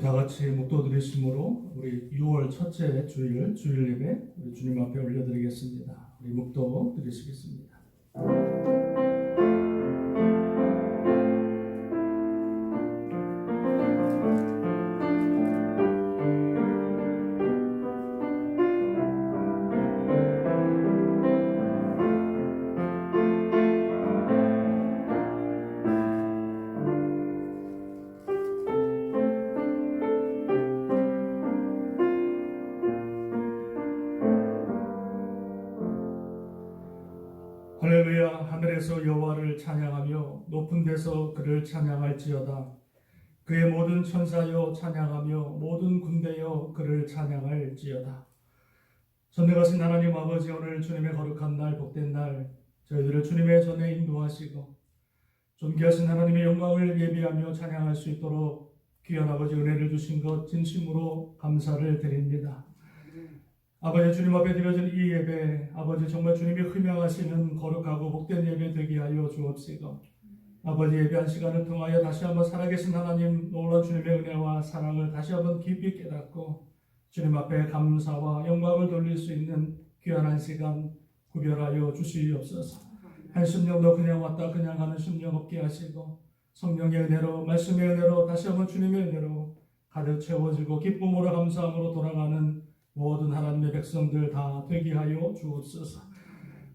다 같이 묵도 드리심으로 우리 6월 첫째 주일 예배 우리 주님 앞에 올려드리겠습니다. 우리 묵도 드리시겠습니다. 할렐루야. 하늘에서 여호와를 찬양하며 높은 데서 그를 찬양할지어다. 그의 모든 천사여 찬양하며 모든 군대여 그를 찬양할지어다. 전능하신 하나님 아버지, 오늘 주님의 거룩한 날, 복된 날, 저희들을 주님의 전에 인도하시고 존귀하신 하나님의 영광을 예비하며 찬양할 수 있도록 귀한 아버지 은혜를 주신 것 진심으로 감사를 드립니다. 아버지, 주님 앞에 드려진 이 예배, 아버지 정말 주님이 흠양하시는 거룩하고 복된 예배 되게 하여 주옵시고, 아버지 예배한 시간을 통하여 다시 한번 살아계신 하나님 놀라운 주님의 은혜와 사랑을 다시 한번 깊이 깨닫고 주님 앞에 감사와 영광을 돌릴 수 있는 귀한 한 시간 구별하여 주시옵소서. 한 심령도 그냥 왔다 그냥 가는 심령 없게 하시고 성령의 은혜로, 말씀의 은혜로, 다시 한번 주님의 은혜로 가득 채워지고 기쁨으로 감사함으로 돌아가는 모든 하나님의 백성들 다 되게 하여 주옵소서.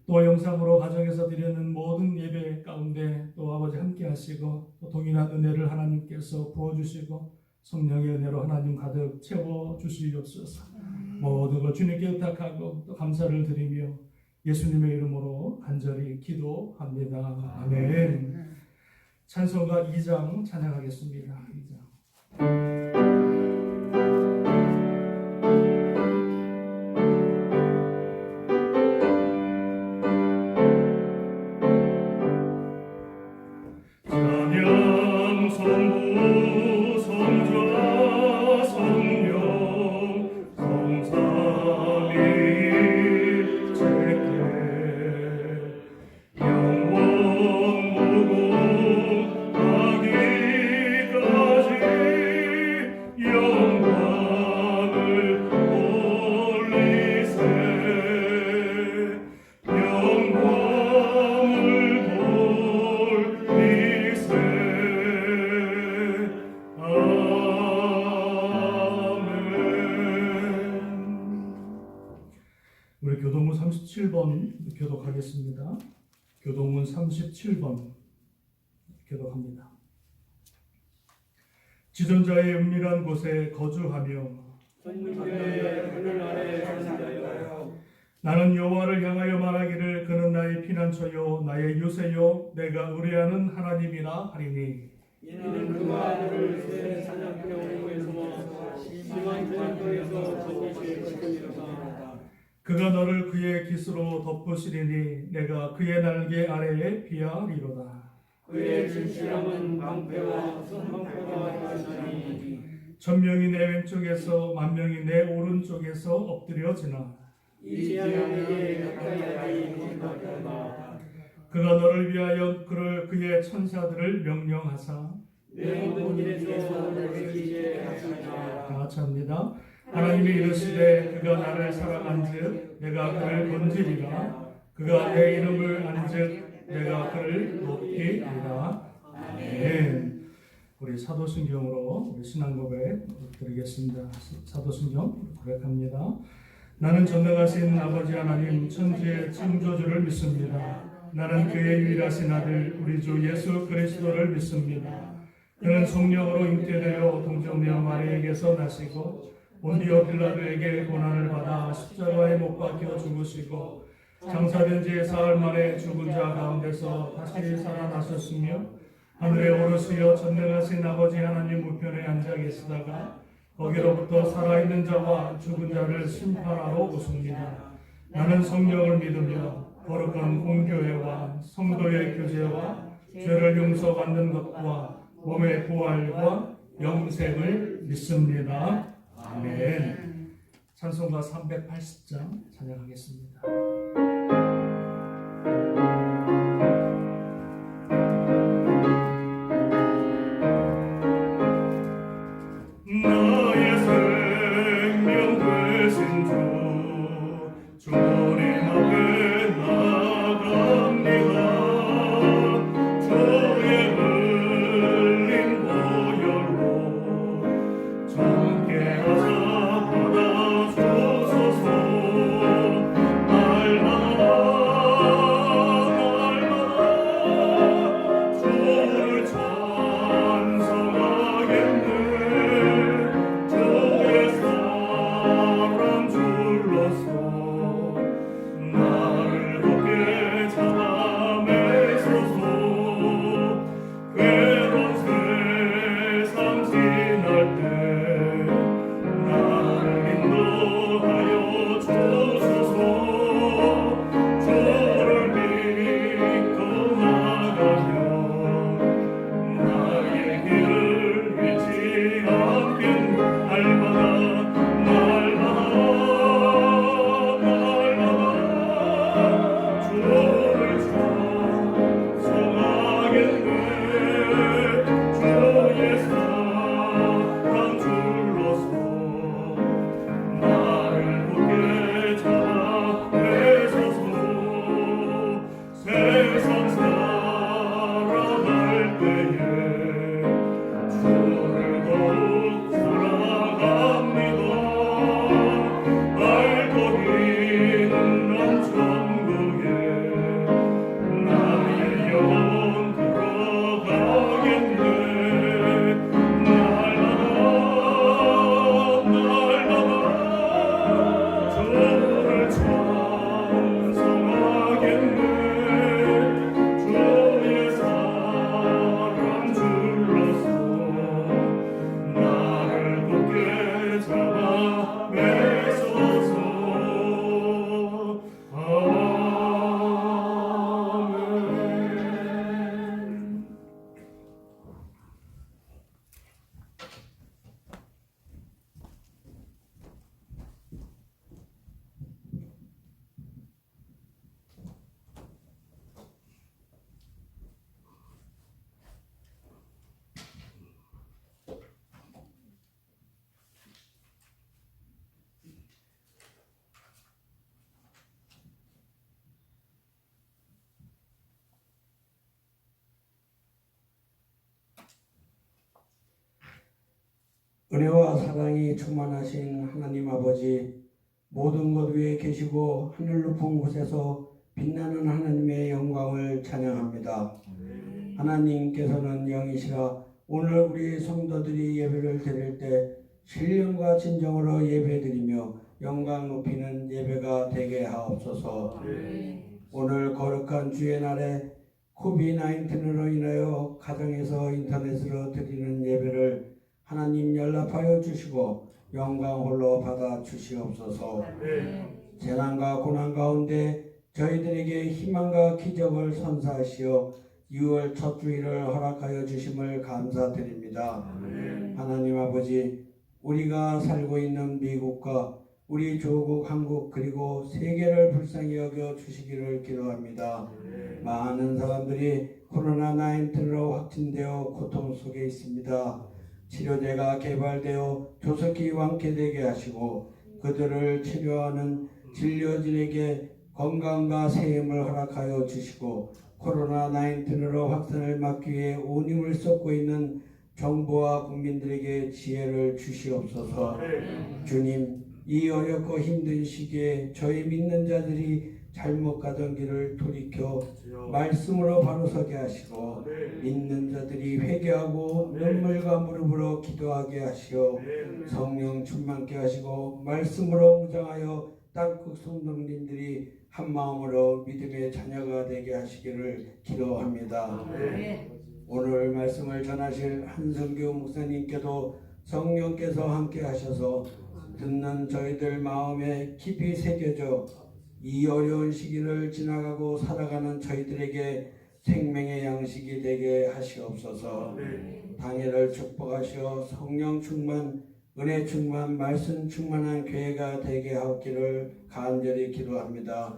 또 영상으로 가정에서 드리는 모든 예배 가운데 또 아버지 함께 하시고 또 동일한 은혜를 하나님께서 부어주시고 성령의 은혜로 하나님 가득 채워주시옵소서. 모든 걸 주님께 의탁하고 또 감사를 드리며 예수님의 이름으로 간절히 기도합니다. 아멘. 찬송가 2장 찬양하겠습니다. 2장. 우리 교동문 37번 교독하겠습니다. 교동문 37번 교독합니다. 지존자의 은밀한 곳에 거주하며 나는 여호와를 향하여 말하기를 그는 나의 피난처요 나의 요새요 내가 의뢰하는 하나님이라 하리니. 이는 그가 너를 새 사냥터에 숨어 심한 전투에서 전리실 것이니라. 그가 너를 그의 깃으로 덮으시리니 내가 그의 날개 아래에 피하리로다. 그의 진실함은 방패와 선방패와 같으니 천명이 내 왼쪽에서 만명이 내 오른쪽에서 엎드려지나 이 지향에게 가까이 하지 못하리라. 그가 너를 위하여 그의 천사들을 명령하사 내 모든 일에서 너를 지키게 하시리라. 다 같이 합니다. 하나님이 이르시되 그가 나를 사랑한즉 내가 그를 건지리라. 그가 내 이름을 안즉 내가 그를 높이리라. 아멘. 우리 사도신경으로 우리 신앙 고백 드리겠습니다. 사도신경 고백합니다. 나는 전능하신 아버지 하나님 천지의 창조주를 믿습니다. 나는 그의 유일하신 아들 우리 주 예수 그리스도를 믿습니다. 그는 성령으로 잉태되어 동정녀 마리에게서 나시고 본디오 빌라도에게 고난을 받아 십자가에 못 박혀 죽으시고 장사된 지 사흘 만에 죽은 자 가운데서 다시 살아나셨으며 하늘에 오르시어 전능하신 아버지 하나님 우편에 앉아 계시다가 거기로부터 살아있는 자와 죽은 자를 심판하러 오십니다. 나는 성령을 믿으며 거룩한 공교회와 성도의 교제와 죄를 용서받는 것과 몸의 부활과 영생을 믿습니다. 아멘. 찬송가 380장 찬양하겠습니다. No. 은혜와 사랑이 충만하신 하나님 아버지, 모든 것 위에 계시고 하늘 높은 곳에서 빛나는 하나님의 영광을 찬양합니다. 하나님께서는 영이시라 오늘 우리 성도들이 예배를 드릴 때 신령과 진정으로 예배드리며 영광 높이는 예배가 되게 하옵소서. 오늘 거룩한 주의 날에 코비드-19으로 인하여 가정에서 인터넷으로 드리는 예배를 하나님 연락하여 주시고 영광 홀로 받아 주시옵소서. 재난과 고난 가운데 저희들에게 희망과 기적을 선사하시어 6월 첫 주일을 허락하여 주심을 감사드립니다. 하나님 아버지, 우리가 살고 있는 미국과 우리 조국 한국 그리고 세계를 불쌍히 여겨 주시기를 기도합니다. 많은 사람들이 코로나19로 확진되어 고통 속에 있습니다. 치료제가 개발되어 조속히 완쾌되게 하시고 그들을 치료하는 진료진에게 건강과 새 힘을 허락하여 주시고 코로나19로 확산을 막기 위해 온 힘을 쏟고 있는 정부와 국민들에게 지혜를 주시옵소서. 주님, 이 어렵고 힘든 시기에 저희 믿는 자들이 잘못 가던 길을 돌이켜 말씀으로 바로 서게 하시고 믿는 자들이 회개하고 눈물과 무릎으로 기도하게 하시어 성령 충만케 하시고 말씀으로 무장하여 땅끝 성도님들이 한 마음으로 믿음의 자녀가 되게 하시기를 기도합니다. 오늘 말씀을 전하실 한성규 목사님께도 성령께서 함께 하셔서 듣는 저희들 마음에 깊이 새겨져 이 어려운 시기를 지나가고 살아가는 저희들에게 생명의 양식이 되게 하시옵소서. 당일을 축복하시어 성령 충만, 은혜 충만, 말씀 충만한 교회가 되게 하기를 간절히 기도합니다.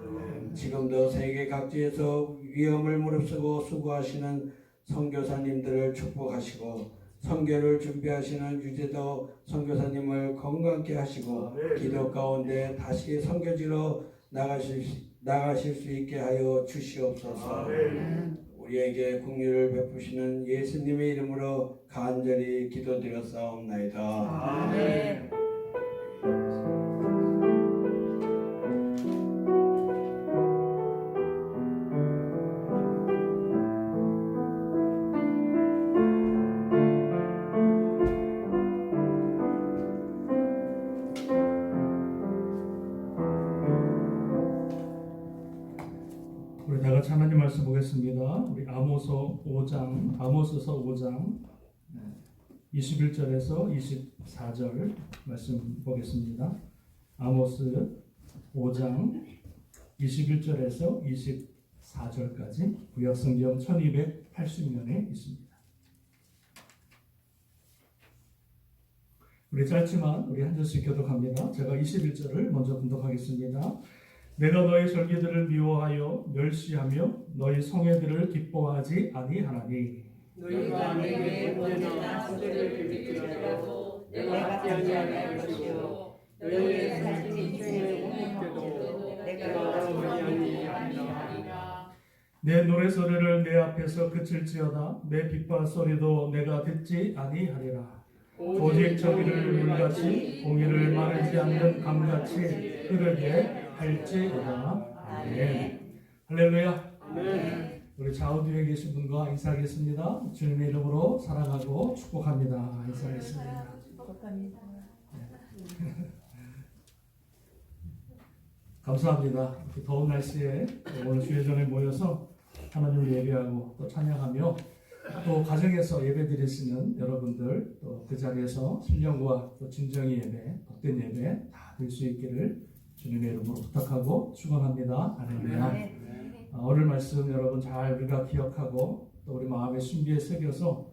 지금도 세계 각지에서 위험을 무릅쓰고 수고하시는 선교사님들을 축복하시고 선교를 준비하시는 유재도 선교사님을 건강케 하시고 기도 가운데 다시 선교지로 나가실 수 있게 하여 주시옵소서. 우리에게 긍휼을 베푸시는 예수님의 이름으로 간절히 기도드렸사옵나이다. 아멘. 우리 다 같이 하나님 말씀 보겠습니다. 우리 아모스서 5장 21절에서 24절 말씀 보겠습니다. 아모스 5장 21절에서 24절까지 구약성경 1280년에 있습니다. 우리 짧지만 우리 한 절씩 교독합니다. 제가 21절을 먼저 분독하겠습니다. 내가 너희 절기들을 미워하여 멸시하며 너희 성회들을 기뻐하지 아니하나니 너희가 내게 언제나 소리를 들을지라도 내가 하지 아니할 것이요 너희의 살림 중에 오늘도 내가 너희 아니하리라. 내 노래소리를 내 앞에서 그칠지어다 내 빗발 소리도 내가 듣지 아니하리라. 오직 저기를 물같이 공의를 마르지 않는 강같이 흐르게 할지어다. 아멘. 할렐루야. 아멘. 우리 좌우 뒤에 계신 분과 인사하겠습니다. 주님의 이름으로 사랑하고 축복합니다. 인사하겠습니다. 감사합니다. 더운 날씨에 오늘 주의전에 모여서 하나님을 예배하고 또 찬양하며 또 가정에서 예배 드리시는 여러분들 또 그 자리에서 신령과 또 진정의 예배, 복된 예배 다 될 수 있기를 주님의 이름으로 부탁하고 축원합니다. 할렐루야. 오늘 말씀 여러분 잘 우리가 기억하고 또 우리 마음에 숨기에 새겨서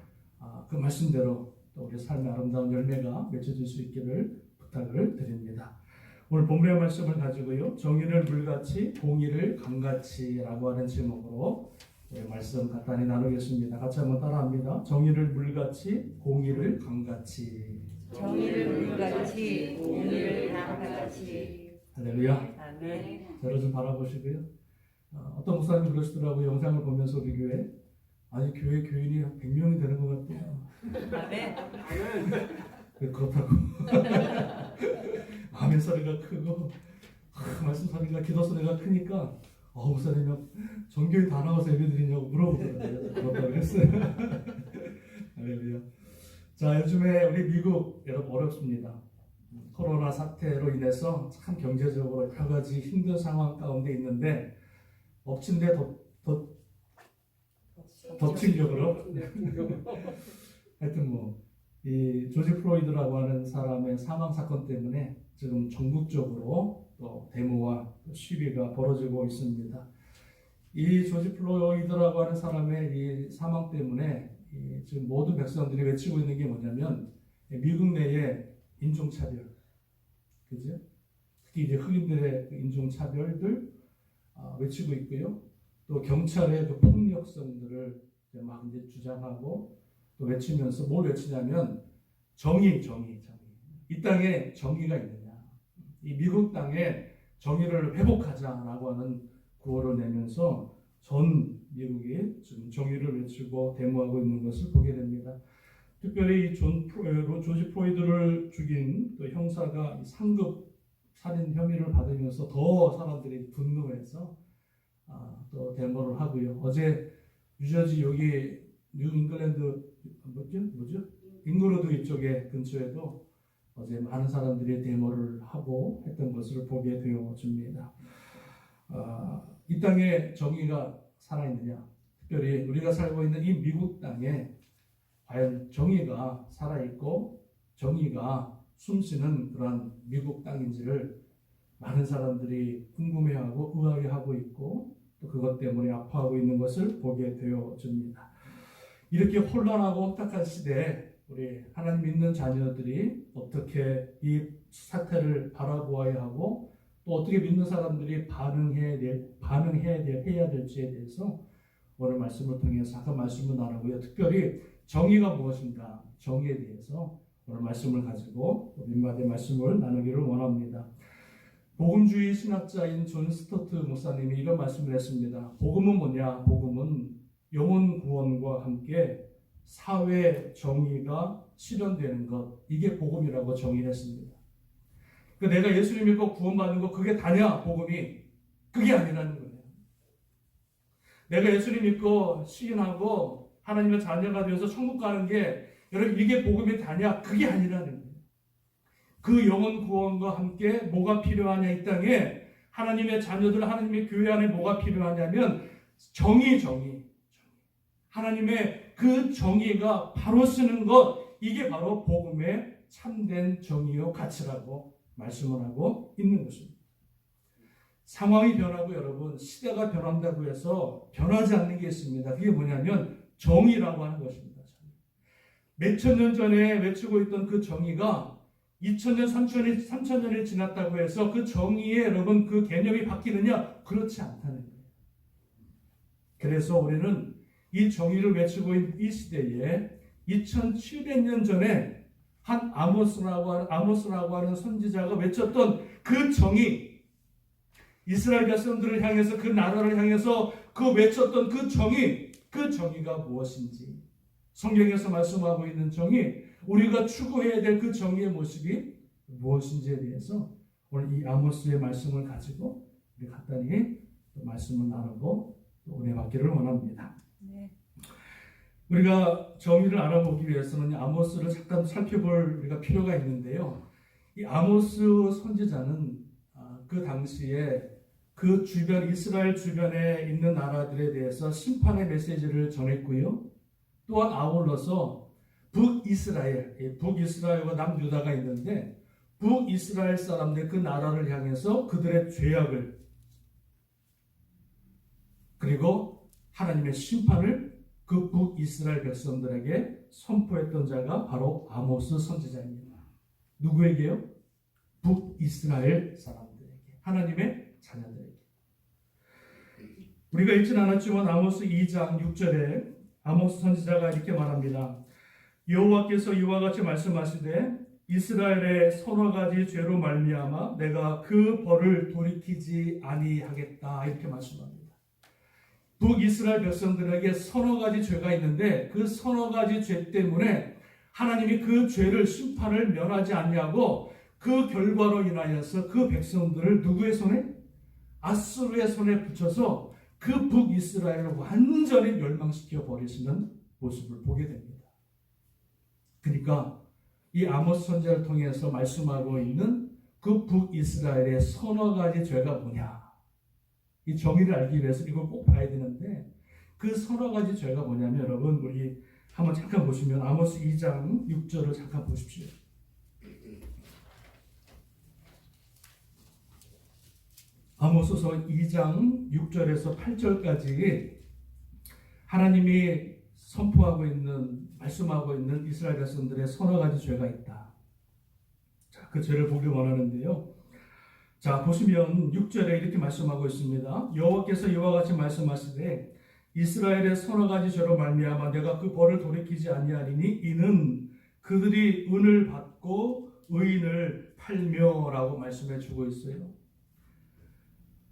그 말씀대로 또 우리 삶의 아름다운 열매가 맺혀질 수 있기를 부탁을 드립니다. 오늘 본문의 말씀을 가지고요, 정의를 물같이 공의를 강같이라고 하는 제목으로 말씀 간단히 나누겠습니다. 같이 한번 따라합니다. 정의를 물같이 공의를 강같이. 정의를 물같이 공의를 강같이. 할렐루야. 아멘. 저를 좀 바라보시고요. 어떤 목사님이 그러시더라고요. 영상을 보면서 우리 교회 교인이 100명이 되는 것 같아요. 아멘. 그렇다고 마음의 소리가 크고 말씀 소리가 기도 소리가 크니까 목사님 전교회 다 나와서 예배드리냐고 물어보더라고요. 그렇다고 했어요. 할렐루야. 자, 요즘에 우리 미국 여러분 어렵습니다. 코로나 사태로 인해서 참 경제적으로 여러 가지 힘든 상황 가운데 있는데 엎친 데 덮치려고 하여튼 이 조지 플로이드라고 하는 사람의 사망 사건 때문에 지금 전국적으로 또 데모와 시위가 벌어지고 있습니다. 이 조지 플로이드라고 하는 사람의 이 사망 때문에 지금 모든 백성들이 외치고 있는 게 뭐냐면 미국 내의 인종차별, 그죠? 특히 이제 흑인들의 인종차별들 외치고 있고요. 또 경찰의 그 폭력성들을 막 이제 주장하고 또 외치면서 뭘 외치냐면 정의. 이 땅에 정의가 있느냐? 이 미국 땅에 정의를 회복하자라고 하는 구호를 내면서 전 미국이 지금 정의를 외치고 데모하고 있는 것을 보게 됩니다. 특별히 이 조지 플로이드를 죽인 또 형사가 상급 살인 혐의를 받으면서 더 사람들이 분노해서 또 데모를 하고요. 어제 뉴저지 여기 뉴 잉글랜드 뭐죠? 잉글랜드 이쪽에 근처에도 어제 많은 사람들이 데모를 하고 했던 것을 보게 되어집니다. 이 땅에 정의가 살아있느냐? 특별히 우리가 살고 있는 이 미국 땅에 과연 정의가 살아있고 정의가 숨쉬는 그런 미국 땅인지를 많은 사람들이 궁금해하고 의아해하고 있고 또 그것 때문에 아파하고 있는 것을 보게 되어집니다. 이렇게 혼란하고 혼탁한 시대에 우리 하나님 믿는 자녀들이 어떻게 이 사태를 바라보아야 하고 또 어떻게 믿는 사람들이 해야 될지에 대해서 오늘 말씀을 통해서 아까 말씀을 나누고요. 특별히 정의가 무엇인가, 정의에 대해서 오늘 말씀을 가지고 몇 마디 말씀을 나누기를 원합니다. 복음주의 신학자인 존 스토트 목사님이 이런 말씀을 했습니다. 복음은 뭐냐? 복음은 영혼 구원과 함께 사회 정의가 실현되는 것, 이게 복음이라고 정의를 했습니다. 내가 예수님 믿고 구원받는 거 그게 다냐? 복음이 그게 아니라는 거예요. 내가 예수님 믿고 시인하고 하나님의 자녀가 되어서 천국 가는 게 여러분 이게 복음이 다냐? 그게 아니라는 거예요. 그 영혼 구원과 함께 뭐가 필요하냐? 이 땅에 하나님의 자녀들, 하나님의 교회 안에 뭐가 필요하냐면 정의. 하나님의 그 정의가 바로 쓰는 것, 이게 바로 복음의 참된 정의요 가치라고 말씀을 하고 있는 것입니다. 상황이 변하고 여러분 시대가 변한다고 해서 변하지 않는 게 있습니다. 그게 뭐냐면 정의라고 하는 것입니다. 몇천 년 전에 외치고 있던 그 정의가 2000년, 3000년이 지났다고 해서 그 정의에 여러분 그 개념이 바뀌느냐? 그렇지 않다는 거예요. 그래서 우리는 이 정의를 외치고 있는 이 시대에 2700년 전에 한 아모스라고 하는 선지자가 외쳤던 그 정의, 이스라엘 백성들을 향해서 그 나라를 향해서 그 외쳤던 그 정의가 무엇인지, 성경에서 말씀하고 있는 정의, 우리가 추구해야 될 그 정의의 모습이 무엇인지에 대해서 오늘 이 아모스의 말씀을 가지고 우리 간단히 말씀을 나누고 은혜 받기를 원합니다. 네. 우리가 정의를 알아보기 위해서는 아모스를 잠깐 살펴볼 우리가 필요가 있는데요. 이 아모스 선지자는 그 당시에 그 주변 이스라엘 주변에 있는 나라들에 대해서 심판의 메시지를 전했고요. 또한 아울러서 북이스라엘과 남유다가 있는데 북이스라엘 사람들 그 나라를 향해서 그들의 죄악을 그리고 하나님의 심판을 그 북이스라엘 백성들에게 선포했던 자가 바로 아모스 선지자입니다. 누구에게요? 북이스라엘 사람들에게, 하나님의 자녀들에게. 우리가 읽진 않았지만 아모스 2장 6절에 아모스 선지자가 이렇게 말합니다. 여호와께서 이와 같이 말씀하시되 이스라엘의 서너 가지 죄로 말미암아 내가 그 벌을 돌이키지 아니하겠다, 이렇게 말씀합니다. 북이스라엘 백성들에게 서너 가지 죄가 있는데 그 서너 가지 죄 때문에 하나님이 그 죄를 심판을 면하지 않냐고 그 결과로 인하여서 그 백성들을 누구의 손에? 아수르의 손에 붙여서 그 북이스라엘을 완전히 멸망시켜 버리시는 모습을 보게 됩니다. 그러니까 이 아모스 선지자를 통해서 말씀하고 있는 그 북이스라엘의 서너 가지 죄가 뭐냐? 이 정의를 알기 위해서 이걸 꼭 봐야 되는데 그 서너 가지 죄가 뭐냐면 여러분 우리 한번 잠깐 보시면 아모스 2장 6절을 잠깐 보십시오. 아모스서 2장 6절에서 8절까지 하나님이 선포하고 있는 말씀하고 있는 이스라엘 백성들의 서너 가지 죄가 있다. 자, 그 죄를 보기 원하는데요. 자, 보시면 6절에 이렇게 말씀하고 있습니다. 여호와께서 이와 같이 말씀하시되 이스라엘의 서너 가지 죄로 말미암아 내가 그 벌을 돌이키지 아니하리니 이는 그들이 은을 받고 의인을 팔며라고 말씀해 주고 있어요.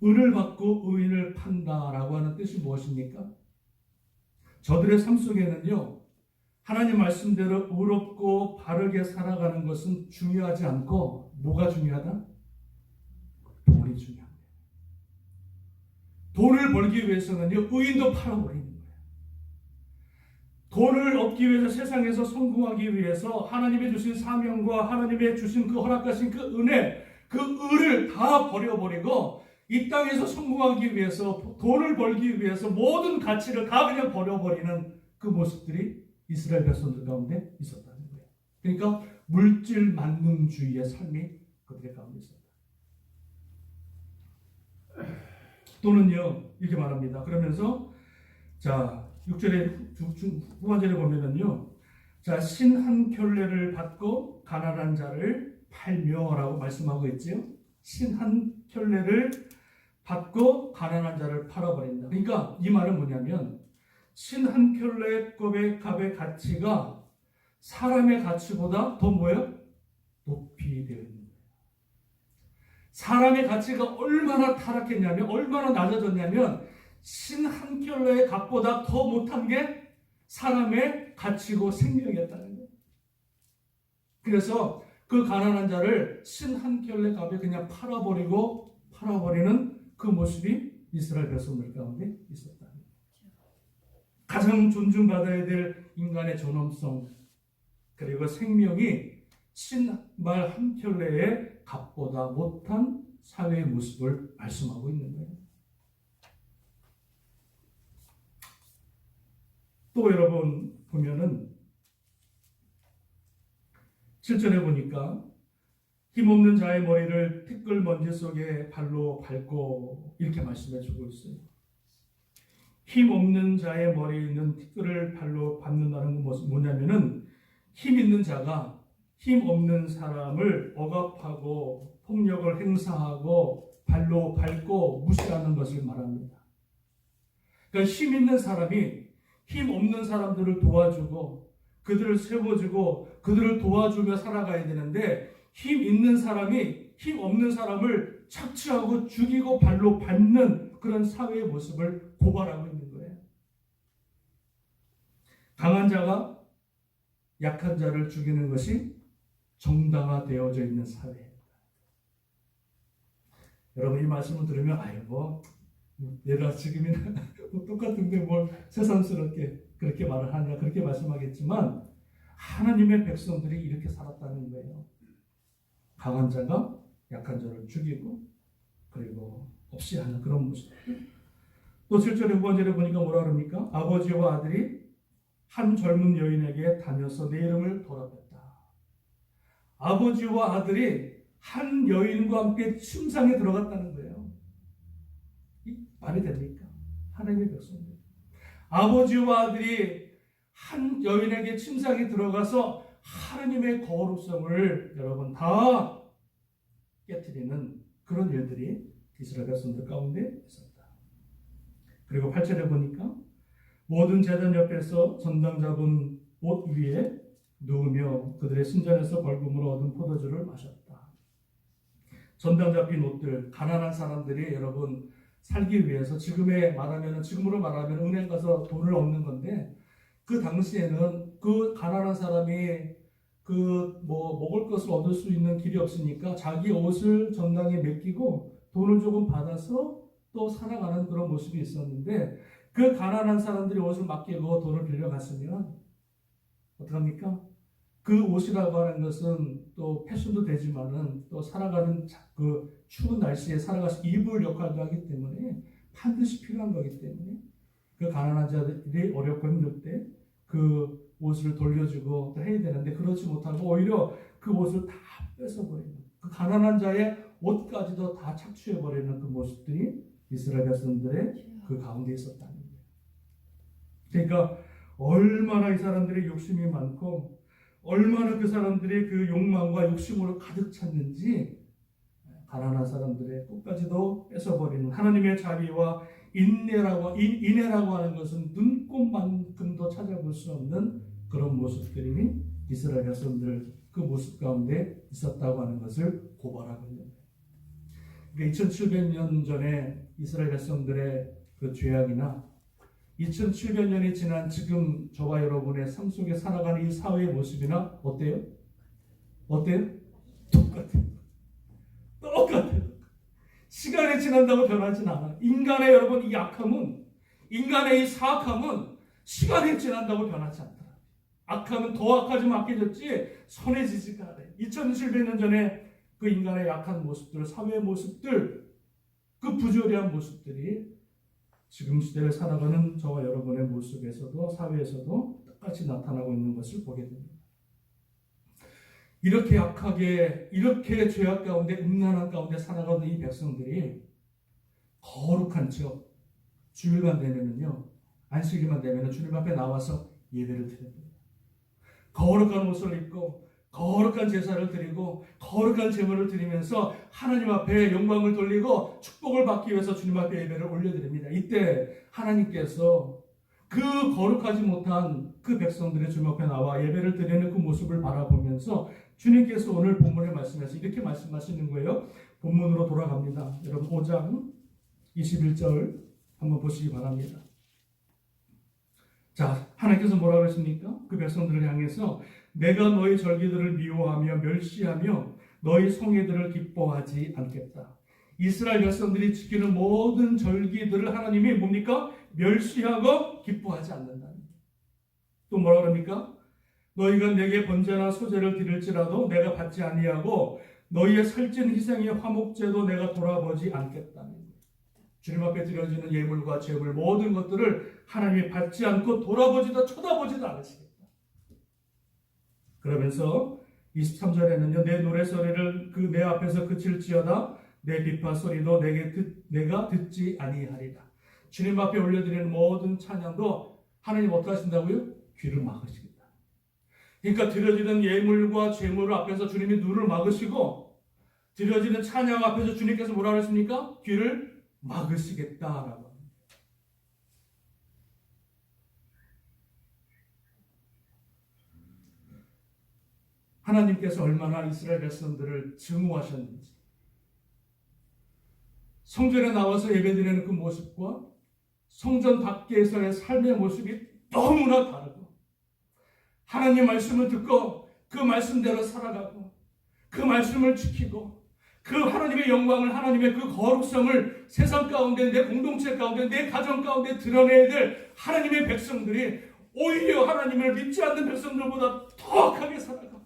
은을 받고 의인을 판다라고 하는 뜻이 무엇입니까? 저들의 삶 속에는요, 하나님 말씀대로 의롭고 바르게 살아가는 것은 중요하지 않고 뭐가 중요하다? 돈이 중요합니다. 돈을 벌기 위해서는요, 의인도 팔아버리는 거예요. 돈을 얻기 위해서 세상에서 성공하기 위해서 하나님의 주신 사명과 하나님의 주신 그 허락하신 그 은혜, 그 의를 다 버려버리고 이 땅에서 성공하기 위해서 돈을 벌기 위해서 모든 가치를 다 그냥 버려버리는 그 모습들이 이스라엘 백성들 가운데 있었다는 거예요. 그러니까 물질 만능주의의 삶이 그들의 가운데 있었다. 또는요 이렇게 말합니다. 그러면서 자 6절에 후반절에 보면은요, 자 신 한 켤레를 받고 가난한 자를 팔며라고 말씀하고 있지요. 신 한 켤레를 받고 가난한 자를 팔아버린다. 그러니까 이 말은 뭐냐면 신 한 켤레 값의 가치가 사람의 가치보다 더 뭐예요? 높이 되어 있는 거예요. 사람의 가치가 얼마나 타락했냐면 얼마나 낮아졌냐면 신 한 켤레의 값보다 더 못한 게 사람의 가치고 생명이었다는 거예요. 그래서 그 가난한 자를 신 한 켤레 값에 그냥 팔아버리는 그 모습이 이스라엘 백성들 가운데 있었다. 가장 존중받아야 될 인간의 존엄성 그리고 생명이 신발 한 켤레의 값보다 못한 사회의 모습을 말씀하고 있는 거예요. 또 여러분 보면은 7절에 보니까 힘없는 자의 머리를 티끌 먼지 속에 발로 밟고 이렇게 말씀해 주고 있어요. 힘없는 자의 머리에 있는 티끌을 발로 밟는다는 것은 뭐냐면은 힘 있는 자가 힘없는 사람을 억압하고 폭력을 행사하고 발로 밟고 무시하는 것을 말합니다. 그러니까 힘 있는 사람이 힘 없는 사람들을 도와주고 그들을 세워주고 그들을 도와주며 살아가야 되는데 힘 있는 사람이 힘 없는 사람을 착취하고 죽이고 발로 밟는 그런 사회의 모습을 고발하고 있는 거예요. 강한 자가 약한 자를 죽이는 것이 정당화되어져 있는 사회입니다. 여러분 이 말씀을 들으면 아이고 내가 지금이나 똑같은데 뭘 새삼스럽게 그렇게 말을 하냐 그렇게 말씀하겠지만 하나님의 백성들이 이렇게 살았다는 거예요. 강한 자가 약한 자를 죽이고 그리고 없이 하는 그런 모습. 또 7절에 후반절에 보니까 뭐라 그럽니까? 아버지와 아들이 한 젊은 여인에게 다녀서 내 이름을 더럽혔다. 아버지와 아들이 한 여인과 함께 침상에 들어갔다는 거예요. 이 말이 됩니까? 하나님의 백성들. 아버지와 아들이 한 여인에게 침상에 들어가서 하나님의 거룩성을 여러분 다 깨트리는 그런 일들이 이스라엘 백성들 가운데 있었다. 그리고 8절에 보니까 모든 제단 옆에서 전당 잡은 옷 위에 누우며 그들의 신전에서 벌금으로 얻은 포도주를 마셨다. 전당 잡힌 옷들, 가난한 사람들이 여러분 살기 위해서 지금으로 말하면 은행 가서 돈을 얻는 건데 그 당시에는 그 가난한 사람이 그 뭐 먹을 것을 얻을 수 있는 길이 없으니까 자기 옷을 전당에 맡기고 돈을 조금 받아서 또 살아가는 그런 모습이 있었는데, 그 가난한 사람들이 옷을 맡기고 돈을 빌려갔으면 어떡합니까? 그 옷이라고 하는 것은 또 패션도 되지만은 또 살아가는 그 추운 날씨에 살아가서 입을 역할도 하기 때문에 반드시 필요한 거기 때문에, 그 가난한 자들이 어렵고 힘들 때 그 옷을 돌려주고 또 해야 되는데, 그렇지 못하고 오히려 그 옷을 다 뺏어버리는, 그 가난한 자의 옷까지도 다 착취해버리는 그 모습들이 이스라엘 백성들의 그 가운데 있었다는 거예요. 그러니까 얼마나 이 사람들의 욕심이 많고 얼마나 그 사람들이 그 욕망과 욕심으로 가득 찼는지, 가난한 사람들의 끝까지도 뺏어버리는 하나님의 자비와 인애라고 하는 것은 눈꼽만큼도 찾아볼 수 없는 그런 모습들이 이스라엘 백성들 그 모습 가운데 있었다고 하는 것을 고발하고 있는 거예요. 2700년 전에 이스라엘 백성들의 그 죄악이나 2700년이 지난 지금 저와 여러분의 삶 속에 살아가는 이 사회의 모습이나 어때요? 어때요? 똑같아요. 시간이 지난다고 변하진 않아. 인간의 여러분 이 약함은, 인간의 이 사악함은 시간이 지난다고 변하지 않더라. 악함은 더 악하지만 악해졌지 선해지지가 않아요. 2700년 전에 그 인간의 약한 모습들, 사회의 모습들, 그 부조리한 모습들이 지금 시대를 살아가는 저와 여러분의 모습에서도 사회에서도 똑같이 나타나고 있는 것을 보게 됩니다. 이렇게 약하게, 이렇게 죄악 가운데, 음란한 가운데 살아가는 이 백성들이 거룩한 척 주일만 되면은요, 안식일만 되면은 주님 앞에 나와서 예배를 드립니다. 거룩한 옷을 입고 거룩한 제사를 드리고 거룩한 제물을 드리면서 하나님 앞에 영광을 돌리고 축복을 받기 위해서 주님 앞에 예배를 올려드립니다. 이때 하나님께서 그 거룩하지 못한 그 백성들의 주님 앞에 나와 예배를 드리는 그 모습을 바라보면서 주님께서 오늘 본문의 말씀에서 이렇게 말씀하시는 거예요. 본문으로 돌아갑니다. 여러분 5장 21절 한번 보시기 바랍니다. 자, 하나님께서 뭐라고 하십니까? 그 백성들을 향해서 내가 너희 절기들을 미워하며 멸시하며 너희 성회들을 기뻐하지 않겠다. 이스라엘 백성들이 지키는 모든 절기들을 하나님이 뭡니까? 멸시하고 기뻐하지 않는다. 또 뭐라 그럽니까? 너희가 내게 번제나 소제를 드릴지라도 내가 받지 아니하고 너희의 살찐 희생의 화목제도 내가 돌아보지 않겠다. 주님 앞에 드려지는 예물과 제물 모든 것들을 하나님이 받지 않고 돌아보지도 쳐다보지도 않으시겠다. 그러면서 23절에는요. 내 노래소리를 그 내 앞에서 그칠지어다 내 비파 소리도 내가 듣지 아니하리라. 주님 앞에 올려드리는 모든 찬양도 하나님 어떻게 하신다고요? 귀를 막으시겠다. 그러니까 드려지는 예물과 제물 앞에서 주님이 눈을 막으시고 드려지는 찬양 앞에서 주님께서 뭐라고 했습니까? 귀를 막으시겠다라고. 하나님께서 얼마나 이스라엘 백성들을 증오하셨는지, 성전에 나와서 예배드리는 그 모습과 성전 밖에서의 삶의 모습이 너무나 다르고, 하나님 말씀을 듣고 그 말씀대로 살아가고 그 말씀을 지키고 그 하나님의 영광을, 하나님의 그 거룩성을 세상 가운데, 내 공동체 가운데, 내 가정 가운데 드러내야 될 하나님의 백성들이 오히려 하나님을 믿지 않는 백성들보다 더 악하게 살아가고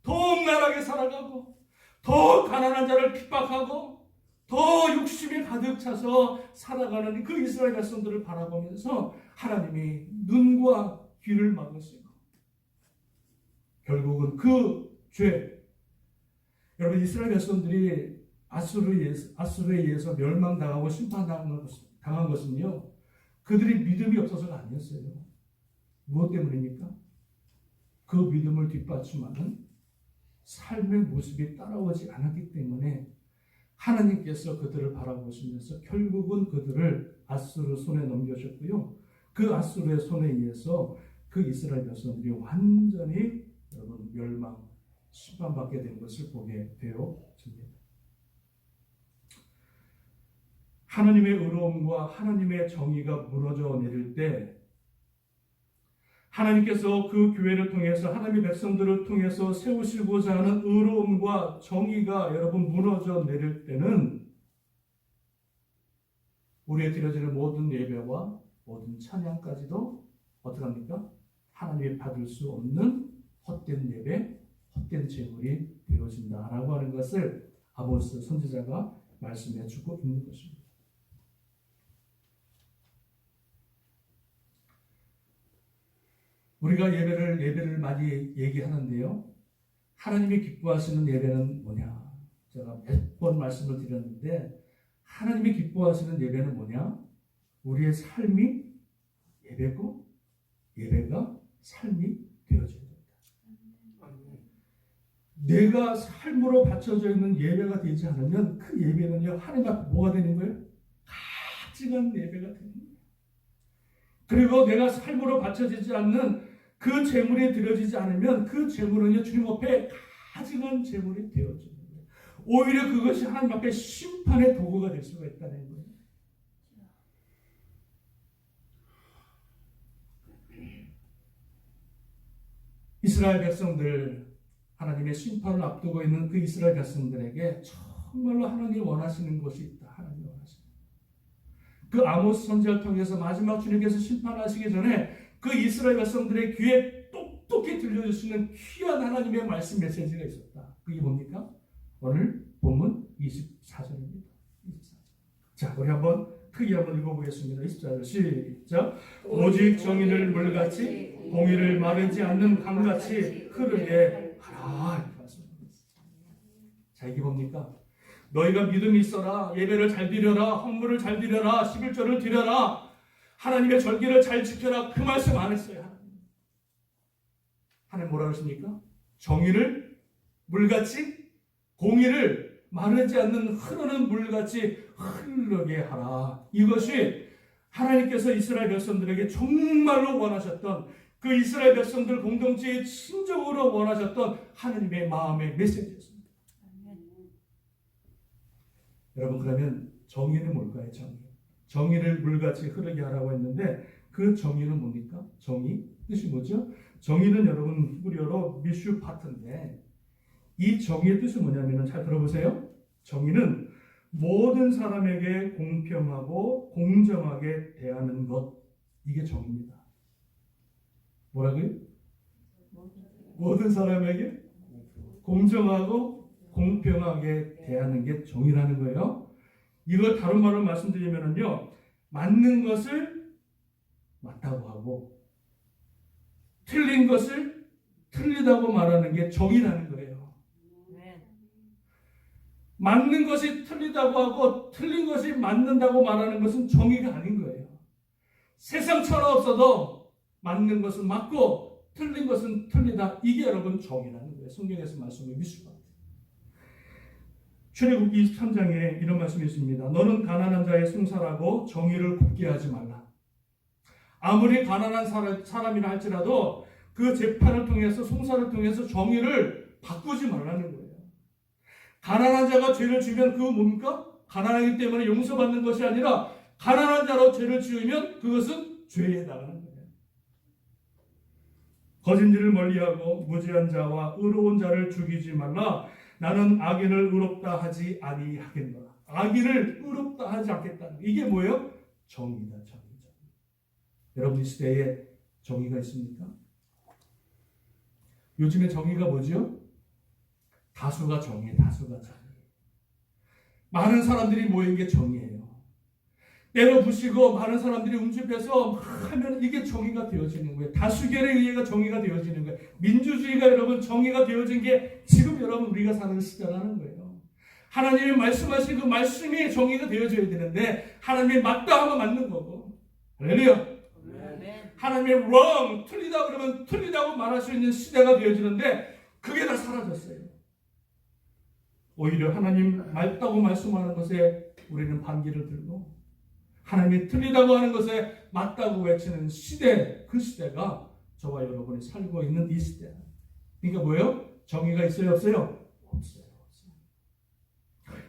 더 음란하게 살아가고 더 가난한 자를 핍박하고 더 욕심이 가득 차서 살아가는 그 이스라엘 백성들을 바라보면서 하나님이 눈과 귀를 막으시고 결국은 그 죄, 여러분 이스라엘 백성들이 아수르에 의해서 멸망당하고 심판당한 것은요, 그들이 믿음이 없어서가 아니었어요. 무엇 때문입니까? 그 믿음을 뒷받침하는 삶의 모습이 따라오지 않았기 때문에 하나님께서 그들을 바라보시면서 결국은 그들을 아수르 손에 넘겨주셨고요. 그 아수르의 손에 의해서 그 이스라엘 백성들이 완전히 여러분 멸망, 심판받게 된 것을 보게 되어집니다. 하나님의 의로움과 하나님의 정의가 무너져 내릴 때 하나님께서 그 교회를 통해서 하나님의 백성들을 통해서 세우시고자 하는 의로움과 정의가 여러분 무너져 내릴 때는 우리의 드려지는 모든 예배와 모든 찬양까지도 어떻게 합니까? 하나님이 받을 수 없는 헛된 예배, 헛된 제물이 되어진다라고 하는 것을 아모스 선지자가 말씀해 주고 있는 것입니다. 우리가 예배를 많이 얘기하는데요. 하나님이 기뻐하시는 예배는 뭐냐? 제가 100번 말씀을 드렸는데 하나님이 기뻐하시는 예배는 뭐냐? 우리의 삶이 예배고 예배가 삶이 되어져야 된다. 내가 삶으로 바쳐져 있는 예배가 되지 않으면 그 예배는요, 하나님 앞에 뭐가 되는 거예요? 가증한 예배가 되는 거예요. 그리고 내가 삶으로 바쳐지지 않는 그 제물이 드려지지 않으면 그 제물은요, 주님 앞에 가증한 제물이 되어지는 거예요. 오히려 그것이 하나님 앞에 심판의 도구가 될 수가 있다는 거예요. 이스라엘 백성들, 하나님의 심판을 앞두고 있는 그 이스라엘 백성들에게 정말로 하나님이 원하시는 것이 있다. 하나님이 원하시는 그 아모스 선지자를 통해서 마지막 주님께서 심판하시기 전에 그 이스라엘 백성들의 귀에 똑똑히 들려줄 수 있는 귀한 하나님의 말씀 메시지가 있었다. 그게 뭡니까? 오늘 본문 24절입니다. 24절. 자, 우리 크게 한번 읽어보겠습니다. 24절 시작. 오직 정의를 물같이 공의를 마르지 않는 강같이 흐르게 하라. 이렇게 말씀합니다. 자, 이게 뭡니까? 너희가 믿음이 있어라. 예배를 잘 드려라. 헌물을 잘 드려라. 11조를 드려라. 하나님의 절기를 잘 지켜라. 그 말씀 안 했어요. 하나님 뭐라 그러십니까? 정의를 물같이 공의를 마르지 않는 흐르는 물같이 흐르게 하라. 이것이 하나님께서 이스라엘 백성들에게 정말로 원하셨던 그 이스라엘 백성들 공동체의 심적으로 원하셨던 하나님의 마음의 메시지였습니다. 여러분, 그러면 정의는 뭘까요? 정의를 물같이 흐르게 하라고 했는데 그 정의는 뭡니까? 정의 뜻이 뭐죠? 정의는 여러분 히브리어로 미슈파트인데 이 정의의 뜻이 뭐냐면 잘 들어보세요. 정의는 모든 사람에게 공평하고 공정하게 대하는 것, 이게 정의입니다. 뭐라고요? 모든 사람에게 공정하고 공평하게 대하는 게 정의라는 거예요. 이걸 다른 말로 말씀드리면요, 맞는 것을 맞다고 하고 틀린 것을 틀리다고 말하는 게 정의라는 거예요. 맞는 것이 틀리다고 하고 틀린 것이 맞는다고 말하는 것은 정의가 아닌 거예요. 세상처럼 없어도 맞는 것은 맞고 틀린 것은 틀리다. 이게 여러분 정의라는 거예요. 성경에서 말씀을 미수가. 출애굽기 23장에 이런 말씀이 있습니다. 너는 가난한 자의 송사라고 정의를 굽게 하지 말라. 아무리 가난한 사람이라 할지라도 그 재판을 통해서 송사를 통해서 정의를 바꾸지 말라는 거예요. 가난한 자가 죄를 지으면 그거 뭡니까? 가난하기 때문에 용서받는 것이 아니라 가난한 자로 죄를 지으면 그것은 죄에 해당하는 거예요. 거짓일을 멀리하고 무지한 자와 의로운 자를 죽이지 말라. 나는 악인을 의롭다 하지 아니하겠노라. 악인을 의롭다 하지 않겠다는 이게 뭐예요? 정의다. 정의. 여러분 이 시대에 정의가 있습니까? 요즘에 정의가 뭐죠? 다수가 정의, 다수가 정의. 많은 사람들이 모인 게 정의예요. 때로 부시고 많은 사람들이 운집해서 하면 이게 정의가 되어지는 거예요. 다수결에 의해가 정의가 되어지는 거예요. 민주주의가 여러분 정의가 되어진 게 지금 여러분 우리가 사는 시대라는 거예요. 하나님이 말씀하신 그 말씀이 정의가 되어져야 되는데 하나님이 맞다 하면 맞는 거고. 할렐루야. 하나님의 wrong, 틀리다 그러면 틀리다고 말할 수 있는 시대가 되어지는데 그게 다 사라졌어요. 오히려 하나님 맞다고 말씀하는 것에 우리는 반기를 들고 하나님이 틀리다고 하는 것에 맞다고 외치는 시대, 그 시대가 저와 여러분이 살고 있는 이 시대. 그러니까 뭐예요? 정의가 있어요? 없어요? 없어요.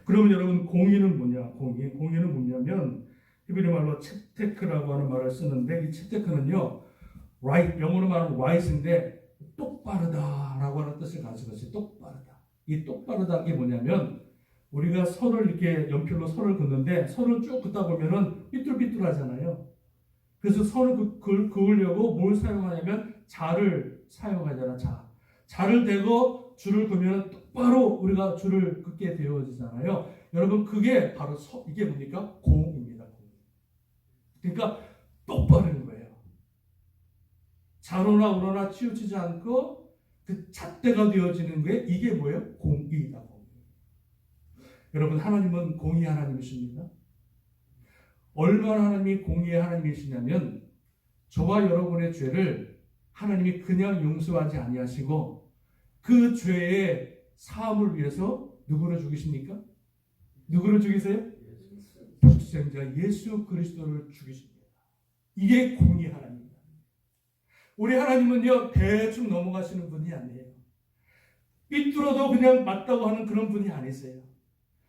그러면 여러분 공의는 뭐냐? 공의는 뭐냐면 히브리 말로 채테크라고 하는 말을 쓰는데 이 채테크는요 right, 영어로 말하면 right인데 똑바르다라고 하는 뜻을 가지고 있어요. 똑바르다. 이 똑바르다는 게 뭐냐면 우리가 선을 이렇게 연필로 선을 긋는데 선을 쭉 긋다 보면은 삐뚤삐뚤하잖아요. 그래서 선을 그으려고 뭘 사용하냐면 자를 사용하잖아. 자를 대고 줄을 그으면 똑바로 우리가 줄을 긋게 되어지잖아요. 여러분 그게 바로 이게 뭡니까? 공입니다. 공. 그러니까 똑바른 거예요. 좌로나 우로나 치우치지 않고 그 잣대가 되어지는 게 이게 뭐예요? 공의다. 여러분 하나님은 공의 하나님이십니다. 얼마나 하나님이 공의의 하나님이시냐면 저와 여러분의 죄를 하나님이 그냥 용서하지 아니하시고 그 죄의 사함을 위해서 누구를 죽이십니까? 누구를 죽이세요? 독생자 예수 그리스도를 죽이십니다. 이게 공의 하나님입니다. 우리 하나님은요 대충 넘어가시는 분이 아니에요. 삐뚤어도 그냥 맞다고 하는 그런 분이 아니세요.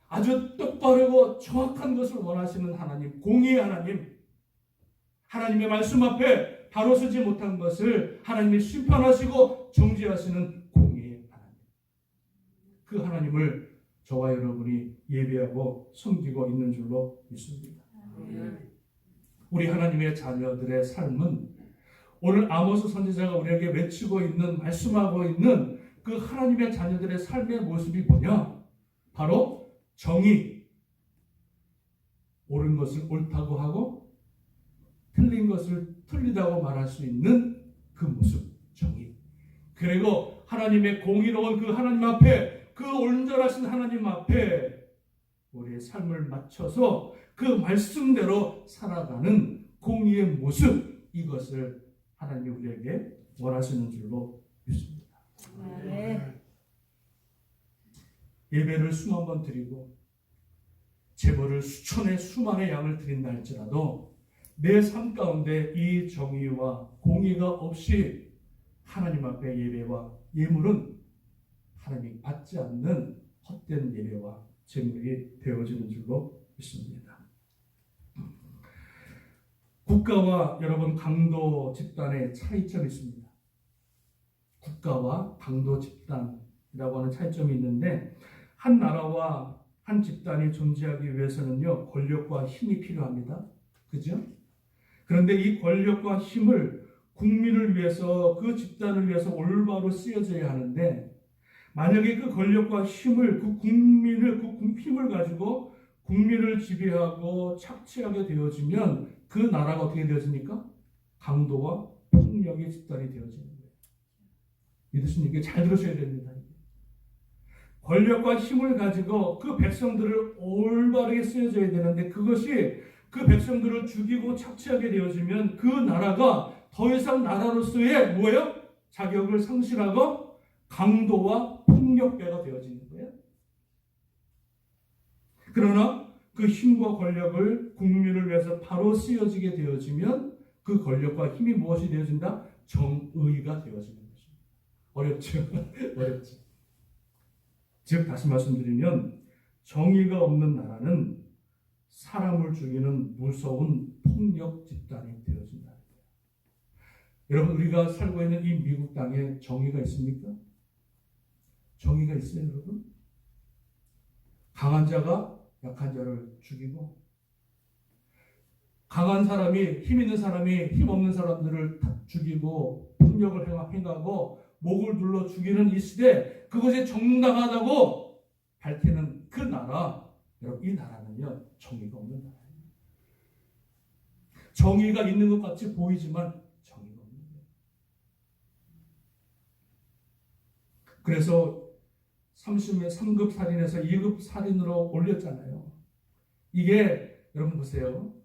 아주 똑바르고 정확한 것을 원하시는 하나님, 공의의 하나님, 하나님의 말씀 앞에 바로 서지 못한 것을 하나님이 심판하시고 정죄하시는 공의의 하나님. 그 하나님을 저와 여러분이 예배하고 섬기고 있는 줄로 믿습니다. 우리 하나님의 자녀들의 삶은 오늘 아모스 선지자가 우리에게 외치고 있는, 말씀하고 있는 그 하나님의 자녀들의 삶의 모습이 뭐냐? 바로 정의, 옳은 것을 옳다고 하고 틀린 것을 틀리다고 말할 수 있는 그 모습, 정의. 그리고 하나님의 공의로운 그 하나님 앞에, 그 온전하신 하나님 앞에 우리의 삶을 맞춰서 그 말씀대로 살아가는 공의의 모습, 이것을 하나님이 우리에게 원하시는 줄로 믿습니다. 예배를 수만 번 드리고 제물을 수천의 수만의 양을 드린다 할지라도 내 삶 가운데 이 정의와 공의가 없이 하나님 앞에 예배와 예물은 하나님이 받지 않는 헛된 예배와 제물이 되어지는 줄로 믿습니다. 국가와 여러분 강도 집단의 차이점이 있습니다. 국가와 강도 집단이라고 하는 차이점이 있는데 한 나라와 한 집단이 존재하기 위해서는요 권력과 힘이 필요합니다. 그죠? 그런데 이 권력과 힘을 국민을 위해서 그 집단을 위해서 올바로 쓰여져야 하는데 만약에 그 권력과 힘을 그 힘을 가지고 국민을 지배하고 착취하게 되어지면 그 나라가 어떻게 되어집니까? 강도와 폭력의 집단이 되어지는 거예요. 믿으십니까? 잘 들으셔야 됩니다. 권력과 힘을 가지고 그 백성들을 올바르게 쓰여져야 되는데 그것이 그 백성들을 죽이고 착취하게 되어지면 그 나라가 더 이상 나라로서의 뭐예요? 자격을 상실하고 강도와 폭력배가 되어지는 거예요. 그러나 그 힘과 권력을 국민을 위해서 바로 쓰여지게 되어지면 그 권력과 힘이 무엇이 되어진다? 정의가 되어지는 것입니다. 어렵죠? 어렵죠. 즉 다시 말씀드리면 정의가 없는 나라는 사람을 죽이는 무서운 폭력 집단이 되어진다. 여러분 우리가 살고 있는 이 미국 땅에 정의가 있습니까? 정의가 있어요, 여러분? 강한 자가 약한 자를 죽이고 강한 사람이 힘 있는 사람이 힘 없는 사람들을 죽이고 폭력을 행하고 목을 눌러 죽이는 이 시대 그것이 정당하다고 밝히는 그 나라 여러분 이 나라는요 정의가 없는 나라예요. 정의가 있는 것 같이 보이지만 정의가 없는 거예요. 그래서 3급 살인에서 2급 살인으로 올렸잖아요. 이게 여러분 보세요.